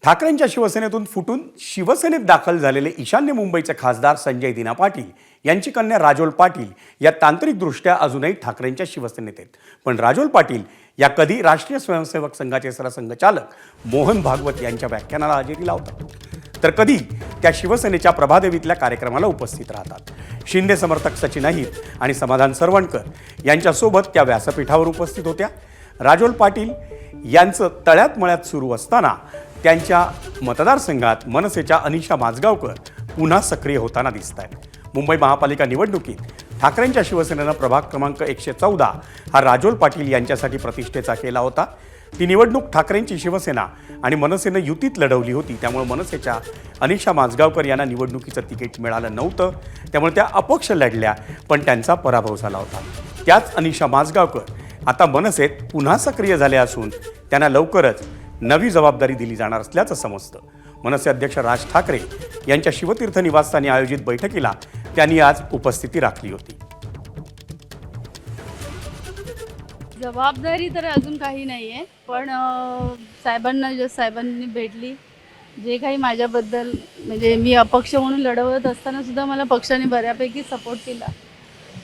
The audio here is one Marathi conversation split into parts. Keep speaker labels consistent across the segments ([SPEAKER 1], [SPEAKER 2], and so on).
[SPEAKER 1] ठाकरेंच्या शिवसेनेतून फुटून शिवसेनेत दाखल झालेले ईशान्य मुंबईचे खासदार संजय दिना पाटील यांची कन्या राजोल पाटील या तांत्रिकदृष्ट्या अजूनही ठाकरेंच्या शिवसेनेत आहेत. पण राजोल पाटील या कधी राष्ट्रीय स्वयंसेवक संघाचे सरसंघचालक मोहन भागवत यांच्या व्याख्यानाला हजेरी लावतात, तर कधी त्या शिवसेनेच्या प्रभादेवीतल्या कार्यक्रमाला उपस्थित राहतात. शिंदे समर्थक सचिन अहिर आणि समाधान सरवणकर यांच्यासोबत त्या व्यासपीठावर उपस्थित होत्या. राजोल पाटील यांचं तळ्यात मळ्यात सुरू असताना त्यांच्या मतदारसंघात मनसेच्या अनिशा माजगावकर पुन्हा सक्रिय होताना दिसत आहेत. मुंबई महापालिका निवडणुकीत ठाकरेंच्या शिवसेनेनं प्रभाग क्रमांक 114 हा राजोल पाटील यांच्यासाठी प्रतिष्ठेचा केला होता. ती निवडणूक ठाकरेंची शिवसेना आणि मनसेनं युतीत लढवली होती. त्यामुळे मनसेच्या अनिशा माजगावकर यांना निवडणुकीचं तिकीट मिळालं नव्हतं. त्यामुळे त्या अपक्ष लढल्या, पण त्यांचा पराभव झाला होता. त्याच अनिशा माजगावकर आता मनसेत पुन्हा सक्रिय झाले असून त्यांना लवकरच नवी जबाबदारी दिली जाणार असल्याचं समजतं. मनसे अध्यक्ष राज ठाकरे यांच्या शिवतीर्थ निवासस्थानी आयोजित बैठकीला त्यांनी आज उपस्थिती राखली होती.
[SPEAKER 2] जबाबदारी तर अजून काही नाही आहे, पण साहेबांनी भेटली, जे काही माझ्याबद्दल म्हणजे मी अपक्ष म्हणून लढवत असताना सुद्धा मला पक्षाने बऱ्यापैकी सपोर्ट केला.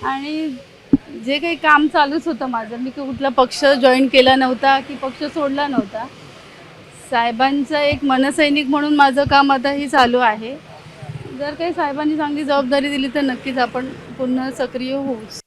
[SPEAKER 2] आणि जे काही काम चालूच होतं माझं, मी कुठला पक्ष जॉईन केला नव्हता की पक्ष सोडला नव्हता. साहेबांचा एक मनसैनिक म्हणून माझं काम आताही चालू आहे. जर काही साहेबांनी चांगली जबाबदारी दिली तर नक्कीच आपण पुन्हा सक्रिय होऊच.